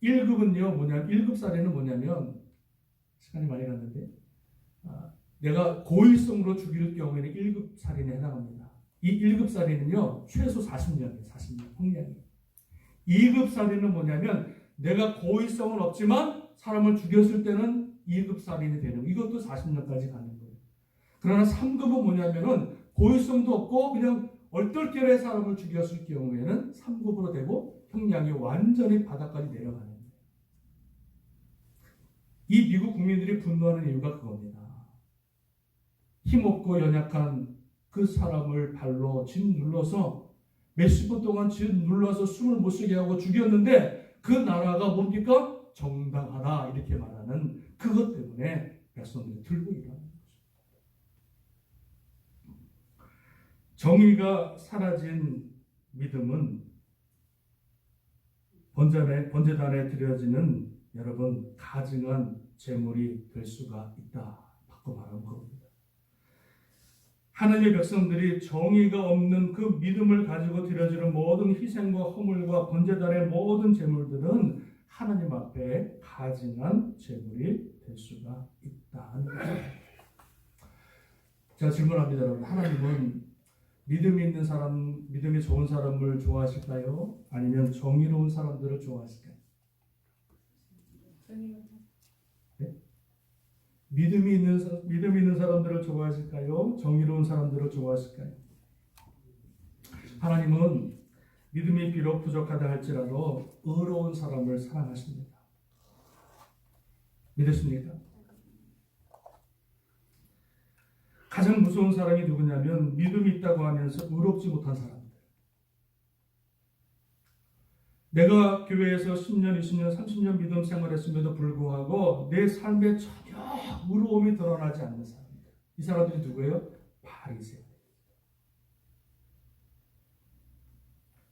1급은요 뭐냐면 1급 살인은 뭐냐면 시간이 많이 갔는데 내가 고의성으로 죽일 경우에는 1급 살인에 해당합니다. 이 1급 살인은요 최소 40년이에요. 40년 형량이. 2급 살인은 뭐냐면 내가 고의성은 없지만 사람을 죽였을 때는 2급 살인이 되는 이것도 40년까지 가는 거예요. 그러나 3급은 뭐냐면은 고의성도 없고 그냥 얼떨결에 사람을 죽였을 경우에는 3급으로 되고 형량이 완전히 바닥까지 내려가는 거예요. 이 미국 국민들이 분노하는 이유가 그겁니다. 힘없고 연약한 그 사람을 발로 짓눌러서 몇십 분 동안 짓눌러서 숨을 못 쉬게 하고 죽였는데 그 나라가 뭡니까? 정당하다 이렇게 말하는 그것 때문에 백성들이 들고 일어나는 거죠. 정의가 사라진 믿음은 번제단에 드려지는 여러분 가증한 제물이 될 수가 있다. 바꿔 말하면 그겁니다. 하나님의 백성들이 정의가 없는 그 믿음을 가지고 드려지는 모든 희생과 허물과 번제단의 모든 제물들은 하나님 앞에 가증한 제물이 될 수가 있다는 거죠. 제가 질문합니다, 여러분. 하나님은 믿음이 있는 사람, 믿음이 좋은 사람을 좋아하실까요? 아니면 정의로운 사람들을 좋아하실까요? 네? 믿음이 있는 사람들을 좋아하실까요? 정의로운 사람들을 좋아하실까요? 하나님은 믿음이 비록 부족하다 할지라도 의로운 사람을 사랑하십니다. 믿으십니까? 가장 무서운 사람이 누구냐면 믿음이 있다고 하면서 의롭지 못한 사람들. 내가 교회에서 10년, 20년, 30년 믿음 생활했음에도 불구하고 내 삶에 전혀 의로움이 드러나지 않는 사람들. 이 사람들이 누구예요? 바리새요.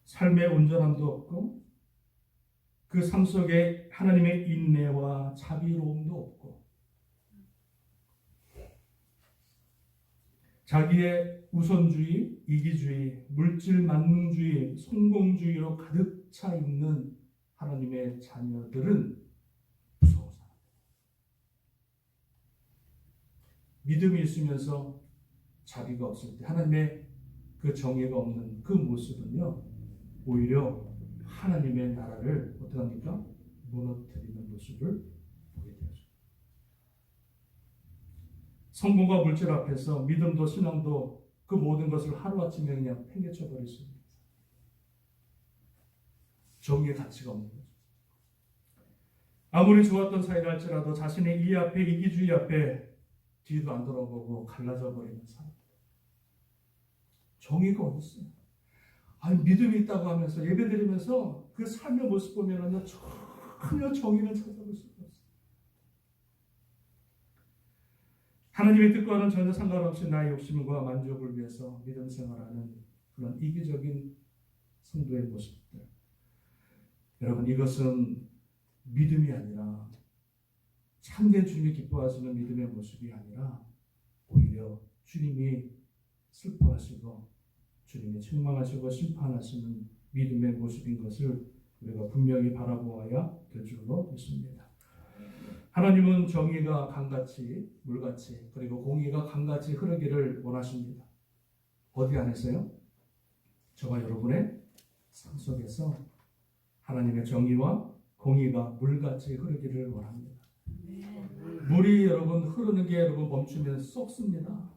삶의 온전함도 없고 그 삶 속에 하나님의 인내와 자비로움도 없고 자기의 우선주의, 이기주의, 물질 만능주의, 성공주의로 가득 차 있는 하나님의 자녀들은 무서운 사람. 믿음이 있으면서 자비가 없을 때 하나님의 그 정의가 없는 그 모습은요, 오히려 하나님의 나라를 어떻게 합니까? 무너뜨리는 모습을 보게 되죠. 성공과 물질 앞에서 믿음도 신앙도 그 모든 것을 하루아침에 그냥 팽개쳐 버릴 수 있습니다. 정의의 가치가 없는 거죠. 아무리 좋았던 사이라 할지라도 자신의 이 앞에 이기주의 앞에 뒤도 안 돌아보고 갈라져 버리는 사람. 정의가 어디 있어요? 아니 믿음이 있다고 하면서 예배드리면서 그 삶의 모습 보면은요 전혀 정의를 찾아볼 수가 없어요. 하나님의 뜻과는 전혀 상관없이 나의 욕심과 만족을 위해서 믿음 생활하는 그런 이기적인 성도의 모습들. 여러분 이것은 믿음이 아니라 참된 주님이 기뻐하시는 믿음의 모습이 아니라 오히려 주님이 슬퍼하시고 주님이 책망하시고 심판하시는 믿음의 모습인 것을 우리가 분명히 바라보아야 될 줄로 믿습니다. 하나님은 정의가 강같이 물같이 그리고 공의가 강같이 흐르기를 원하십니다. 어디 안에서요? 저와 여러분의 삶 속에서 하나님의 정의와 공의가 물같이 흐르기를 원합니다. 물이 여러분 흐르는 게 여러분 멈추면 썩습니다.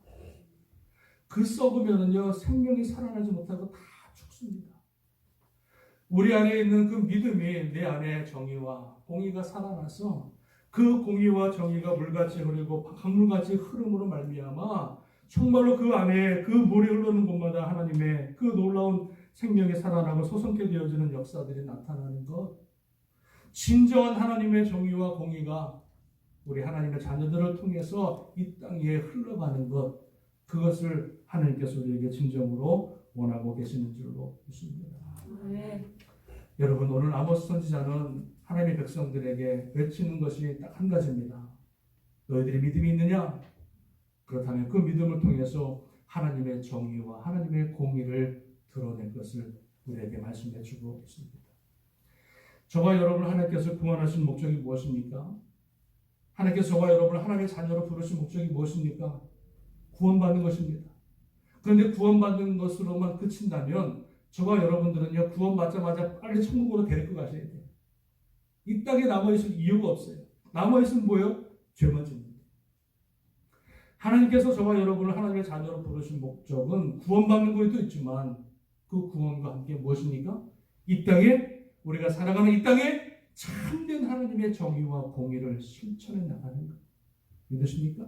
그 썩으면은요 생명이 살아나지 못하고 다 죽습니다. 우리 안에 있는 그 믿음이 내 안에 정의와 공의가 살아나서 그 공의와 정의가 물같이 흐르고 강물같이 흐름으로 말미암아 정말로 그 안에 그 물이 흐르는 곳마다 하나님의 그 놀라운 생명이 살아나고 소성케 되어지는 역사들이 나타나는 것. 진정한 하나님의 정의와 공의가 우리 하나님의 자녀들을 통해서 이 땅 위에 흘러가는 것. 그것을 하나님께서 우리에게 진정으로 원하고 계시는 줄로 믿습니다. 네. 여러분 오늘 아모스 선지자는 하나님의 백성들에게 외치는 것이 딱 한 가지입니다. 너희들이 믿음이 있느냐? 그렇다면 그 믿음을 통해서 하나님의 정의와 하나님의 공의를 드러낼 것을 우리에게 말씀해 주고 있습니다. 저와 여러분을 하나님께서 구원하신 목적이 무엇입니까? 하나님께서 저와 여러분을 하나님의 자녀로 부르신 목적이 무엇입니까? 구원받는 것입니다. 그런데 구원받는 것으로만 그친다면 저와 여러분들은요 구원받자마자 빨리 천국으로 데리고 가셔야 돼요. 이 땅에 남아있을 이유가 없어요. 남아있으면 뭐예요? 죄만 짓는 거예요. 하나님께서 저와 여러분을 하나님의 자녀로 부르신 목적은 구원받는 것도 있지만 그 구원과 함께 무엇입니까? 이 땅에 우리가 살아가는 이 땅에 참된 하나님의 정의와 공의를 실천해 나가는 것. 믿으십니까?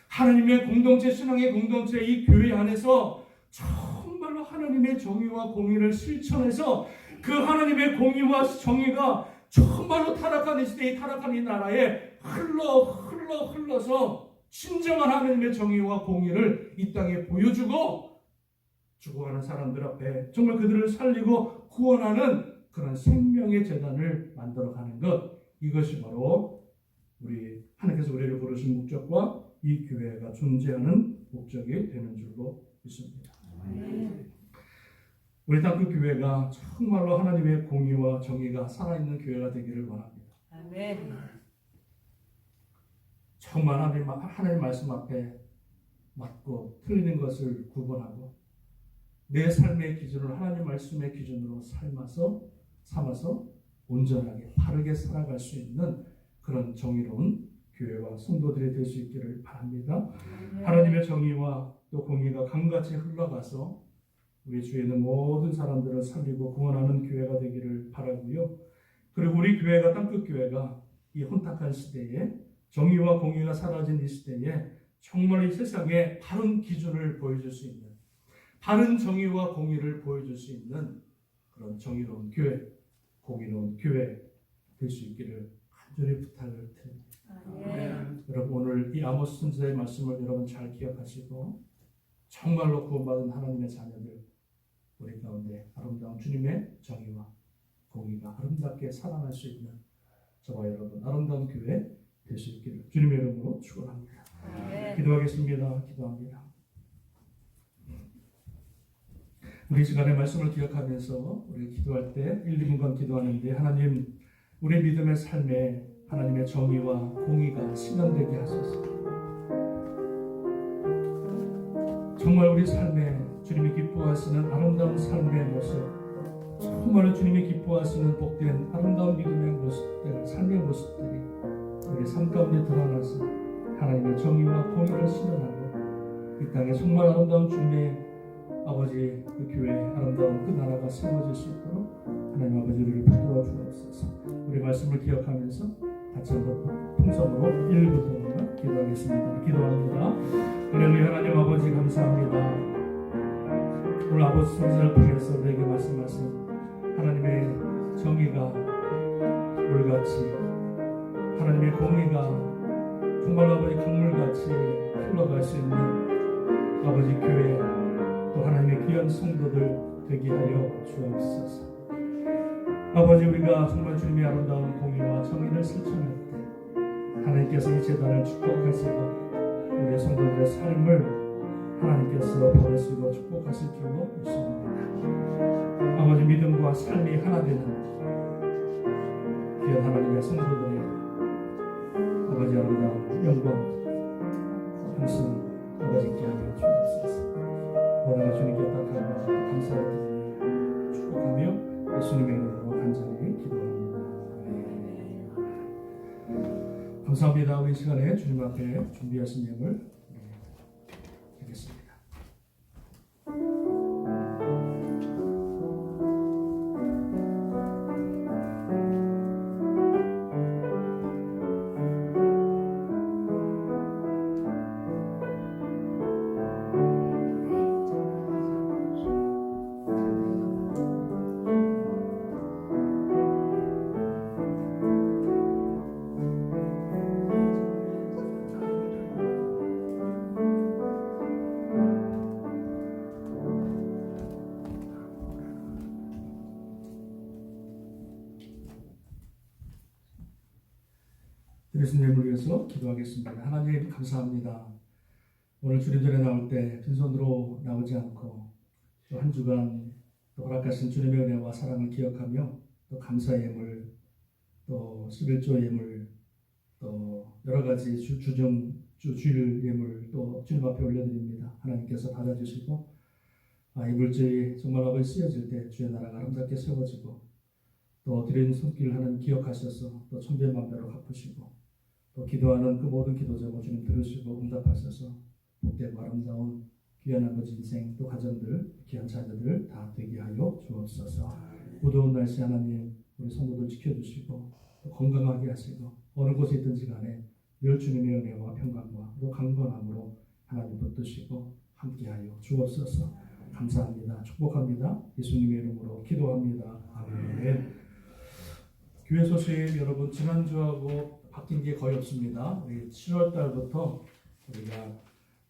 하나님의 공동체, 신앙의 공동체, 이 교회 안에서 정말로 하나님의 정의와 공의를 실천해서 그 하나님의 공의와 정의가 정말로 타락한 이 시대에, 타락한 이 나라에 흘러서 진정한 하나님의 정의와 공의를 이 땅에 보여주고 죽어가는 사람들 앞에 정말 그들을 살리고 구원하는 그런 생명의 재단을 만들어가는 것, 이것이 바로 우리 하나님께서 우리를 부르신 목적과 이 교회가 존재하는 목적이 되는 줄로 믿습니다. 우리 땅끝 교회가 정말로 하나님의 공의와 정의가 살아있는 교회가 되기를 원합니다. 정말 하나님 말씀 앞에 맞고 틀리는 것을 구분하고 내 삶의 기준을 하나님 말씀의 기준으로 삼아서 온전하게 바르게 살아갈 수 있는 그런 정의로운 교회와 성도들이 될 수 있기를 바랍니다. 하나님의 정의와 또 공의가 강같이 흘러가서 우리 주위에 있는 모든 사람들을 살리고 구원하는 교회가 되기를 바라고요. 그리고 우리 교회가, 땅끝 교회가 이 혼탁한 시대에 정의와 공의가 사라진 이 시대에 정말 이 세상에 바른 기준을 보여줄 수 있는, 바른 정의와 공의를 보여줄 수 있는 그런 정의로운 교회, 공의로운 교회 될 수 있기를 간절히 부탁을 드립니다. 여러분, 오늘 이 아모스 선지자의 말씀을 여러분 잘 기억하시고 정말로 구원받은 하나님의 자녀들, 우리 가운데 아름다운 주님의 정의와 공의가 아름답게 살아날 수 있는 저와 여러분 아름다운 교회 될 수 있기를 주님의 이름으로 축원합니다. 기도하겠습니다. 기도합니다. 우리 시간의 말씀을 기억하면서 우리 기도할 때 1, 2분간 기도하는데, 하나님, 우리 믿음의 삶에 하나님의 정의와 공의가 실현되게 하소서. 정말 우리 삶에 주님이 기뻐하시는 아름다운 삶의 모습, 정말 주님이 기뻐하시는 복된 아름다운 믿음의 모습들, 삶의 모습들이 우리 삶 가운데 드러나서 하나님의 정의와 공의를 실현하고 이 땅에 정말 아름다운 주님의 아버지 그 교회, 아름다운 그 나라가 세워질 수 있도록 하나님 아버지를 붙들어 주옵소서. 우리 말씀을 기억하면서 같이 한번 통성으로 1부터 기도하겠습니다. 기도합니다. 할렐루야. 하나님 아버지 감사합니다. 오늘 아버지 성전을 통해서 우리에게 말씀하신 하나님의 정의가 물같이, 하나님의 공의가 정말로 아버지 강물같이 흘러갈 수 있는 아버지 교회, 또 하나님의 귀한 성도들 되게 하여 주옵소서. 아버지, 우리가 정말 주님의 아름다운 공의와 정의를 실천할 때 하나님께서 이 재단을 축복하시고 우리의 성도들의 삶을 하나님께서 받으시고 축복하실 줄로 믿습니다. 아버지, 믿음과 삶이 하나 되는 귀한 하나님의 성도들의 아버지 아름다운 영광, 형신 아버지께 하여 주옵소서. 모든 주님께 따뜻하고 감사를 축복하며 예수님의 이름으로 간절히 기도합니다. 감사합니다. 우리 시간에 주님 앞에 준비하신 예물 드리겠습니다. 드리신 예물을 위해서 기도하겠습니다. 하나님 감사합니다. 오늘 주님 전에 나올 때 빈손으로 나오지 않고 또 한 주간 또 허락하신 주님의 은혜와 사랑을 기억하며 또 감사 예물, 또 11조 예물, 또 여러 가지 주일 예물 또 주님 앞에 올려드립니다. 하나님께서 받아주시고 이 물질이 정말 아버지 쓰여질 때 주의 나라가 아름답게 세워지고 또 드리는 손길을 하나님 기억하셔서 또 천배만배로 갚으시고 또 기도하는 그 모든 기도 제목 주님 들으시고 응답하셔서 복되고 아름다운 귀한 아버지 인생 또 가정들 귀한 자녀들 다 되게 하여 주옵소서. 무더운 날씨 하나님 우리 성도들 지켜주시고 또 건강하게 하시고 어느 곳에 있든지 간에 늘 주님의 은혜와 평강과 또 강건함으로 하나님 붙드시고 함께하여 주옵소서. 감사합니다. 축복합니다. 예수님의 이름으로 기도합니다. 아멘. 교회 소식 여러분 지난주하고 바뀐 게 거의 없습니다. 우리 7월 달부터 우리가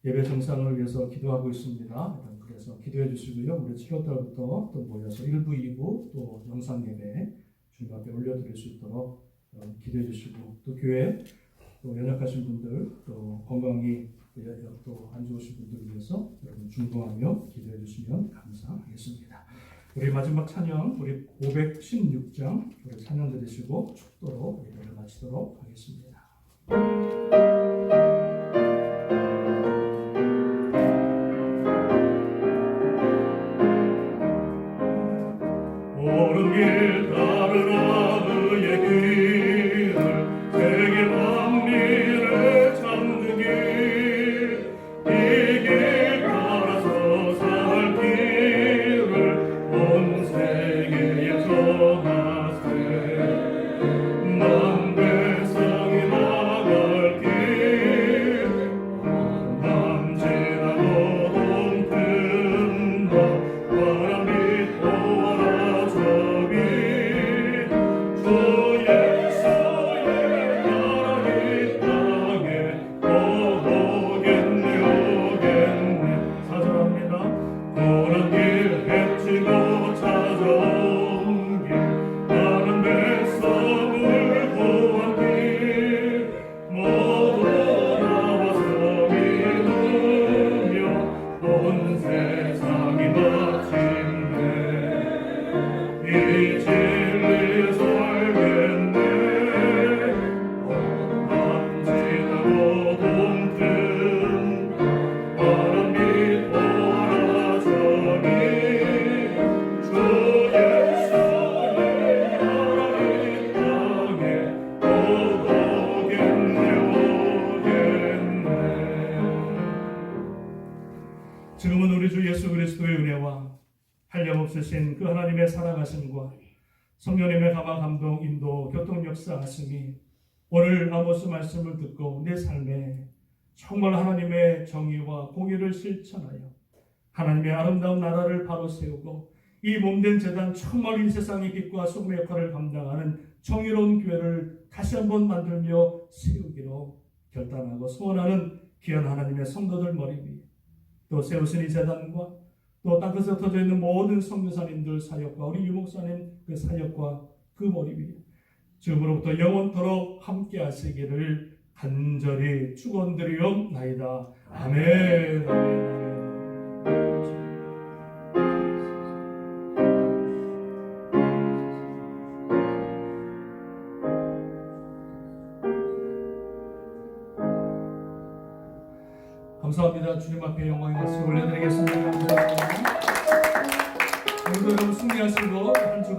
예배 정상을 위해서 기도하고 있습니다. 그래서 기도해 주시고요. 우리 7월 달부터 또 모여서 1부, 2부 또 영상 예배 주님 앞에 올려드릴 수 있도록 기도해 주시고 또 교회 또 연약하신 분들 또 건강이 또 안 좋으신 분들을 위해서 여러분 중보하며 기도해 주시면 감사하겠습니다. 우리 마지막 찬양 우리 516장 우리 찬양 드리시고 축도로 예배를 마치도록 하겠습니다. 옳은 길 따르라 그의 길을 세계 만민을 찾는 길 이 길 따라서 살 길을 온 세계에 전하세 만대성이 나갈 길 남지나고 동튼다 바람이 돌아 저기 주 예수의 나라 이 땅에 오겠네 오겠네 사절합니다. 고난 길 헤치고 찾아온 길 많은 백성을 구한 길 모두 나와서 믿으며 온 세상이 마침내 이 진리 살겠네 남지나고 동튼 바람이 돌아 저기 주 예수의 나라 이 땅에 오겠네 오겠네. 지금은 우리 주 예수 그리스도의 은혜와 한량없으신 그 하나님의 사랑하심과 성령님의 감화 감동 인도 교통 역사하심이 오늘 아모스 말씀을 듣고 내 삶에 정말 하나님의 정의와 공의를 실천하여 하나님의 아름다운 나라를 바로 세우고 이 몸된 재단 정말 이 세상의 빛과 소금의 역할을 감당하는 정의로운 교회를 다시 한번 만들며 세우기로 결단하고 소원하는 귀한 하나님의 성도들 머리 위에 또 세우신 이 재단과 또 땅끝에 터져 있는 모든 선교사님들 사역과 우리 유목사님 그 사역과 그 머리 위에 지금으로부터 영원토록 함께 하시기를 간절히 축원드리옵나이다. 아멘. 감사합니다. 주님 앞에 영광의 박수 올려드리겠습니다. 감사합니다. 오늘도 여러분 승리하시고 한 주